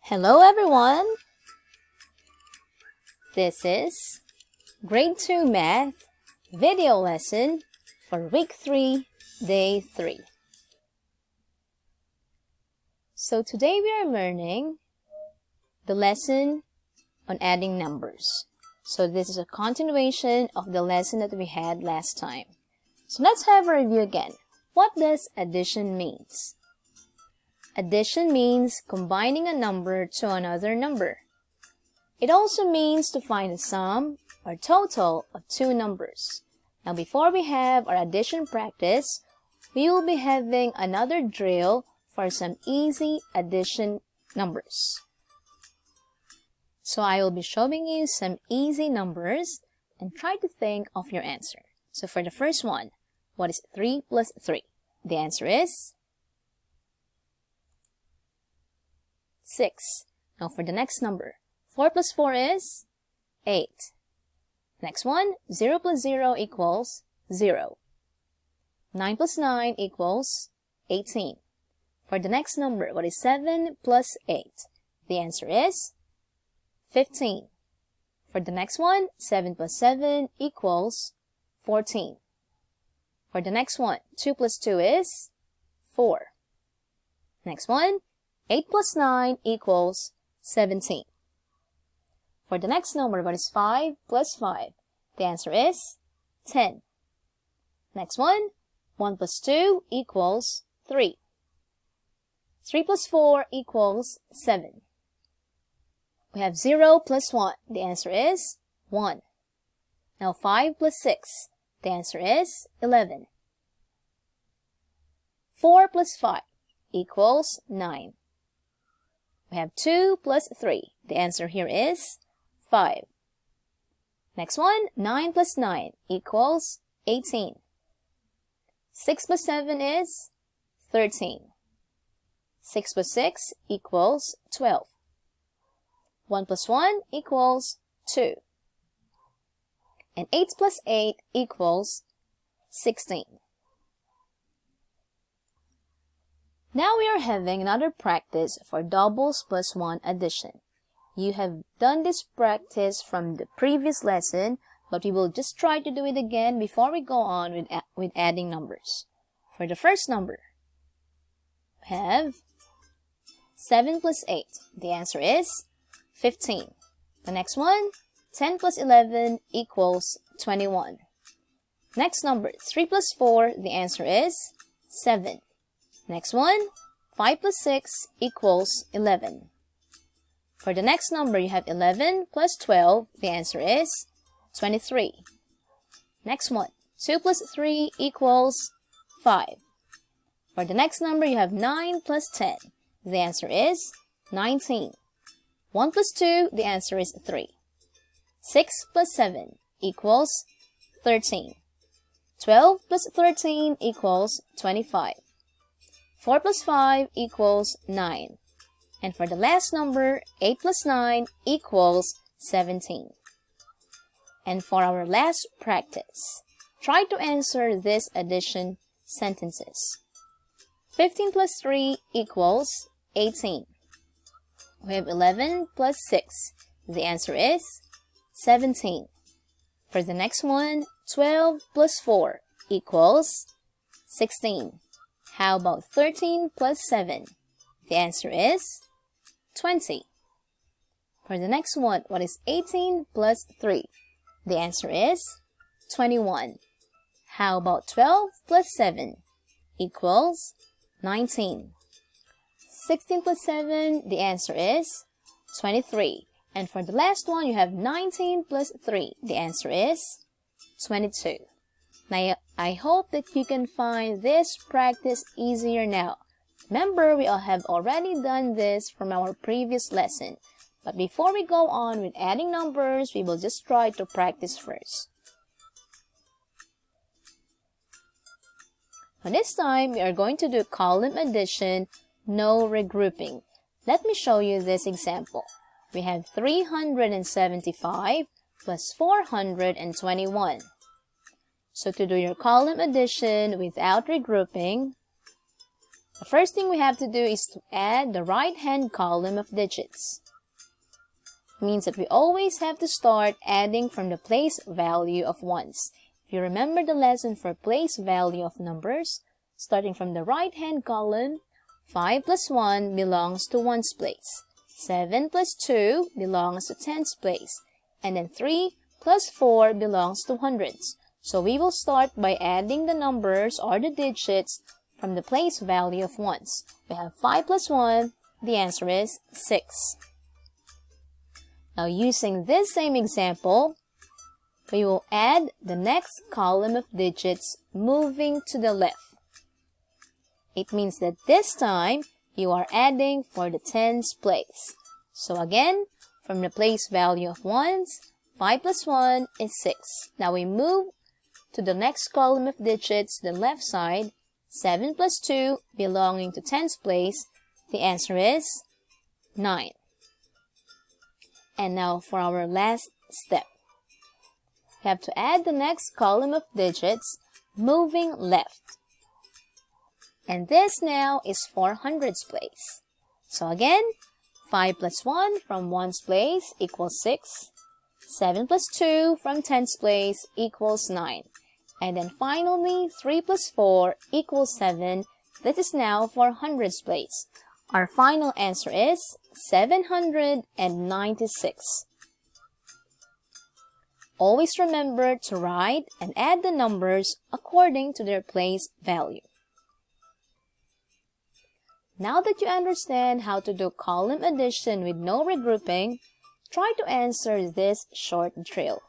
Hello everyone! This is Grade 2 Math video lesson for Week 3, Day 3. So today we are learning the lesson on adding numbers. So this is a continuation of the lesson that we had last time. So let's have a review again. What does addition means? Addition means combining a number to another number. It also means to find the sum or total of two numbers. Now before we have our addition practice, we will be having another drill for some easy addition numbers. So I will be showing you some easy numbers and try to think of your answer. So for the first one, what is 3 plus 3? The answer is 6. Now for the next number, 4 plus 4 is 8. Next one, 0 plus 0 equals 0. 9 plus 9 equals 18. For the next number, what is 7 plus 8? The answer is 15. For the next one, 7 plus 7 equals 14. For the next one, 2 plus 2 is 4. Next one, 8 plus 9 equals 17. For the next number, what is 5 plus 5? The answer is 10. Next one, 1 plus 2 equals 3. 3 plus 4 equals 7. We have 0 plus 1. The answer is 1. Now 5 plus 6. The answer is 11. 4 plus 5 equals 9. We have 2 plus 3. The answer here is 5. Next one, 9 plus 9 equals 18. 6 plus 7 is 13. 6 plus 6 equals 12. 1 plus 1 equals 2. And 8 plus 8 equals 16. Now we are having another practice for doubles plus 1 addition. You have done this practice from the previous lesson, but we will just try to do it again before we go on with adding numbers. For the first number, we have 7 plus 8. The answer is 15. The next one, 10 plus 11 equals 21. Next number, 3 plus 4. The answer is 7. Next one, 5 plus 6 equals 11. For the next number, you have 11 plus 12. The answer is 23. Next one, 2 plus 3 equals 5. For the next number, you have 9 plus 10. The answer is 19. 1 plus 2, the answer is 3. 6 plus 7 equals 13. 12 plus 13 equals 25. 4 plus 5 equals 9. And for the last number, 8 plus 9 equals 17. And for our last practice, try to answer this addition sentences. 15 plus 3 equals 18. We have 11 plus 6. The answer is 17. For the next one, 12 plus 4 equals 16. How about 13 plus 7? The answer is 20. For the next one, what is 18 plus 3? The answer is 21. How about 12 plus 7 equals 19. 16 plus 7, the answer is 23. And for the last one, you have 19 plus 3. The answer is 22. Now, I hope that you can find this practice easier now. Remember, we all have already done this from our previous lesson. But before we go on with adding numbers, we will just try to practice first. Now this time, we are going to do column addition, no regrouping. Let me show you this example. We have 375 plus 421. So to do your column addition without regrouping, The first thing we have to do is to add the right-hand column of digits. It means that we always have to start adding from the place value of ones. If you remember the lesson for place value of numbers, starting from the right-hand column, 5 plus 1 belongs to ones place. 7 plus 2 belongs to tens place. And then 3 plus 4 belongs to hundreds. So we will start by adding the numbers or the digits from the place value of ones. We have 5 plus 1, the answer is 6. Now using this same example, we will add the next column of digits moving to the left. It means that this time, you are adding for the tens place. So again, from the place value of ones, 5 plus 1 is 6. Now we move to the next column of digits, the left side, 7 plus 2 belonging to tens place. The answer is 9. And now for our last step. We have to add the next column of digits moving left. And this now is for hundreds place. So again, 5 plus 1 from ones place equals 6. 7 plus 2 from tens place equals 9. And then finally, 3 plus 4 equals 7. This is now for hundreds place. Our final answer is 796. Always remember to write and add the numbers according to their place value. Now that you understand how to do column addition with no regrouping, try to answer this short drill.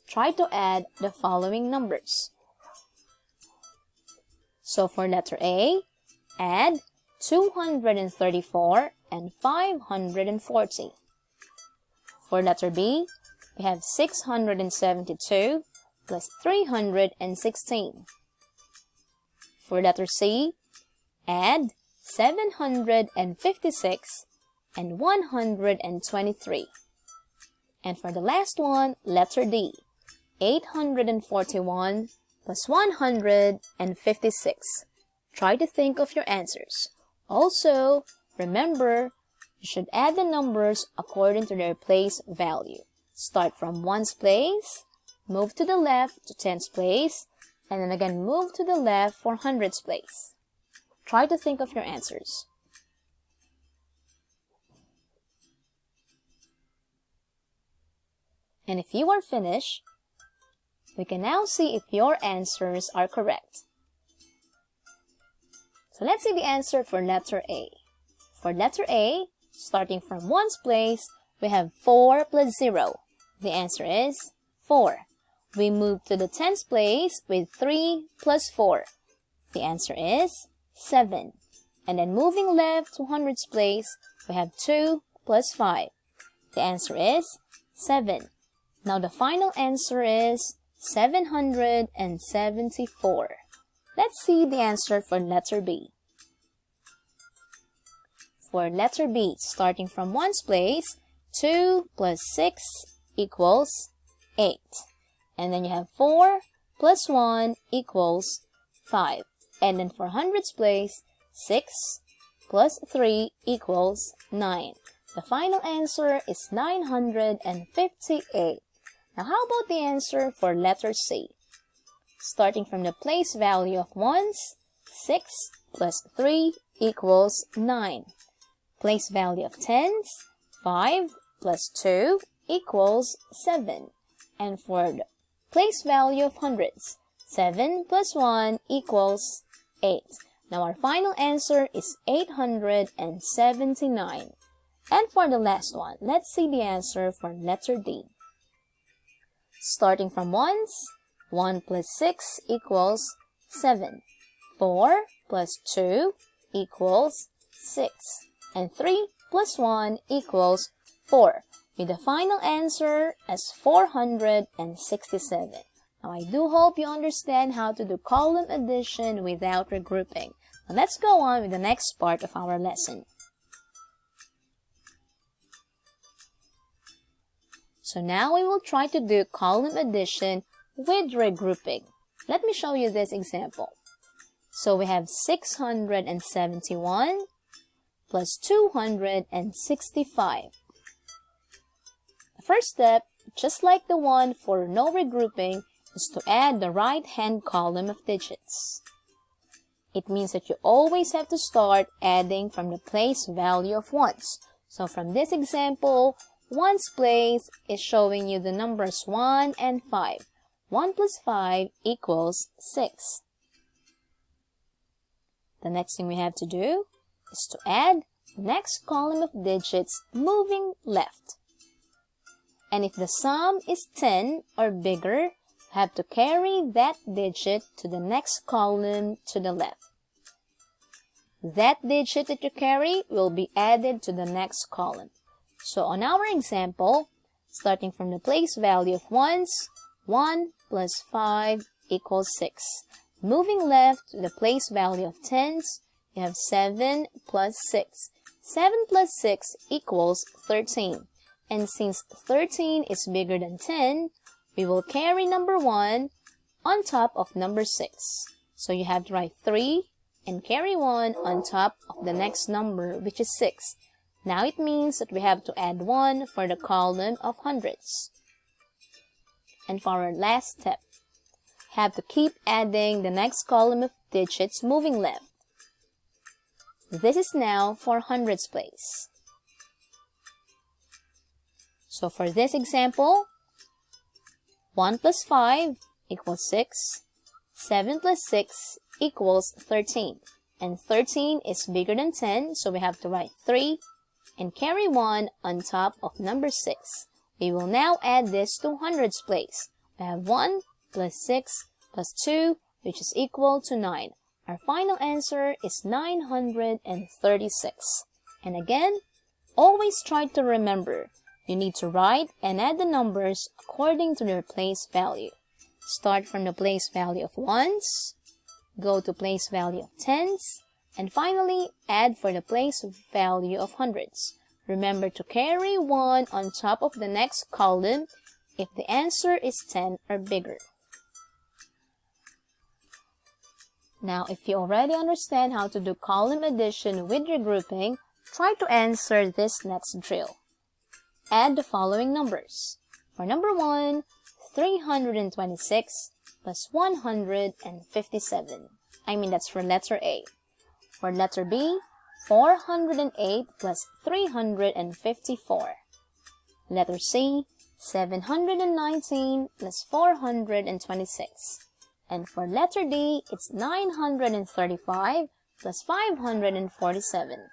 Try to add the following numbers. So for letter A, add 234 and 540. For letter B, we have 672 plus 316. For letter C, add 756 and 123. And for the last one, letter D, 841 plus 156. Try to think of your answers. Also, remember, you should add the numbers according to their place value. Start from ones place, move to the left to tens place, and then again move to the left for hundreds place. Try to think of your answers. And if you are finished, we can now see if your answers are correct. So let's see the answer for letter A. For letter A, starting from ones place, we have 4 plus 0. The answer is 4. We move to the tens place with 3 plus 4. The answer is 7. And then moving left to hundreds place, we have 2 plus 5. The answer is 7. Now the final answer is 774. Let's see the answer for letter B. For letter B, starting from ones place, 2 plus 6 equals 8. And then you have 4 plus 1 equals 5. And then for hundreds place, 6 plus 3 equals 9. The final answer is 958. Now how about the answer for letter C? Starting from the place value of ones, 6 plus 3 equals 9. Place value of tens, 5 plus 2 equals 7. And for the place value of hundreds, 7 plus 1 equals 8. Now our final answer is 879. And for the last one, let's see the answer for letter D. Starting from ones, 1 plus 6 equals 7. 4 plus 2 equals 6. And 3 plus 1 equals 4. With the final answer as 467. Now I do hope you understand how to do column addition without regrouping. Now let's go on with the next part of our lesson. So now we will try to do column addition with regrouping. Let me show you this example. So we have 671 plus 265. The first step, just like the one for no regrouping, is to add the right-hand column of digits. It means that you always have to start adding from the place value of ones. So from this example, ones place is showing you the numbers 1 and 5. 1 plus 5 equals 6. The next thing we have to do is to add the next column of digits moving left. And if the sum is 10 or bigger, have to carry that digit to the next column to the left. That digit that you carry will be added to the next column. So on our example, starting from the place value of ones, 1 plus 5 equals 6. Moving left to the place value of tens, you have 7 plus 6. 7 plus 6 equals 13. And since 13 is bigger than 10, we will carry number 1 on top of number 6. So you have to write 3 and carry 1 on top of the next number, which is 6. Now it means that we have to add 1 for the column of hundreds. And for our last step, have to keep adding the next column of digits moving left. This is now for hundreds place. So for this example, 1 plus 5 equals 6. 7 plus 6 equals 13. And 13 is bigger than 10, so we have to write 3 and carry 1 on top of number 6. We will now add this to hundreds place. We have 1 plus 6 plus 2, which is equal to 9. Our final answer is 936. And again, always try to remember, you need to write and add the numbers according to their place value. Start from the place value of ones, go to place value of tens, and finally add for the place value of hundreds. Remember to carry 1 on top of the next column if the answer is 10 or bigger. Now, if you already understand how to do column addition with regrouping, try to answer this next drill. Add the following numbers. For number 1, 326 plus 157. That's for letter A. For letter B, 408 plus 354. Letter C, 719 plus 426. And for letter D, it's 935 plus 547.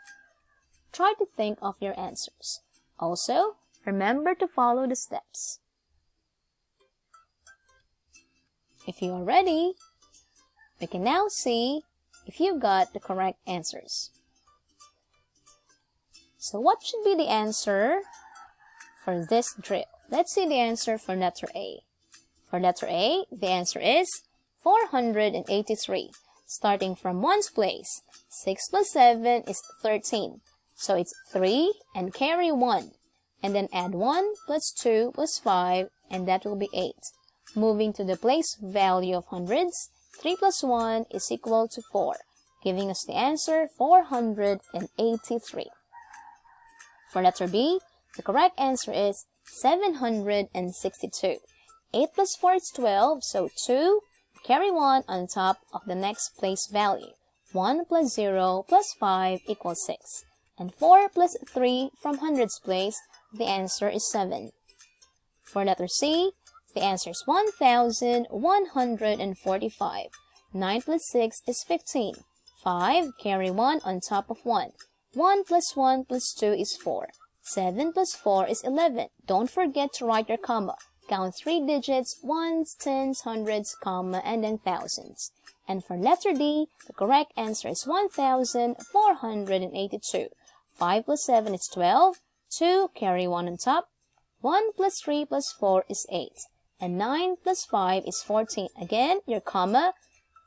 Try to think of your answers. Also, remember to follow the steps. If you are ready, we can now see if you got the correct answers. So what should be the answer for this drill? Let's see the answer for letter A. For letter A, the answer is 483. Starting from ones place, 6 plus 7 is 13. So it's 3 and carry 1. And then add 1 plus 2 plus 5, and that will be 8. Moving to the place value of hundreds, 3 plus 1 is equal to 4, giving us the answer 483. For letter B, the correct answer is 762. 8 plus 4 is 12, so 2, carry 1 on top of the next place value. 1 plus 0 plus 5 equals 6. And 4 plus 3 from hundreds place, the answer is 7. For letter C, the answer is 1,145. 9 plus 6 is 15. 5, carry 1 on top of 1. 1 plus 1 plus 2 is 4. 7 plus 4 is 11. Don't forget to write your comma. Count 3 digits, ones, tens, hundreds, comma, and then thousands. And for letter D, the correct answer is 1,482. 5 plus 7 is 12. 2, carry 1 on top. 1 plus 3 plus 4 is 8. And 9 plus 5 is 14. Again, your comma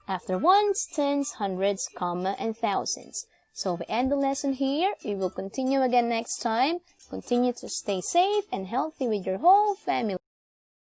after ones, tens, hundreds, comma, and thousands. So we end the lesson here. We will continue again next time. Continue to stay safe and healthy with your whole family.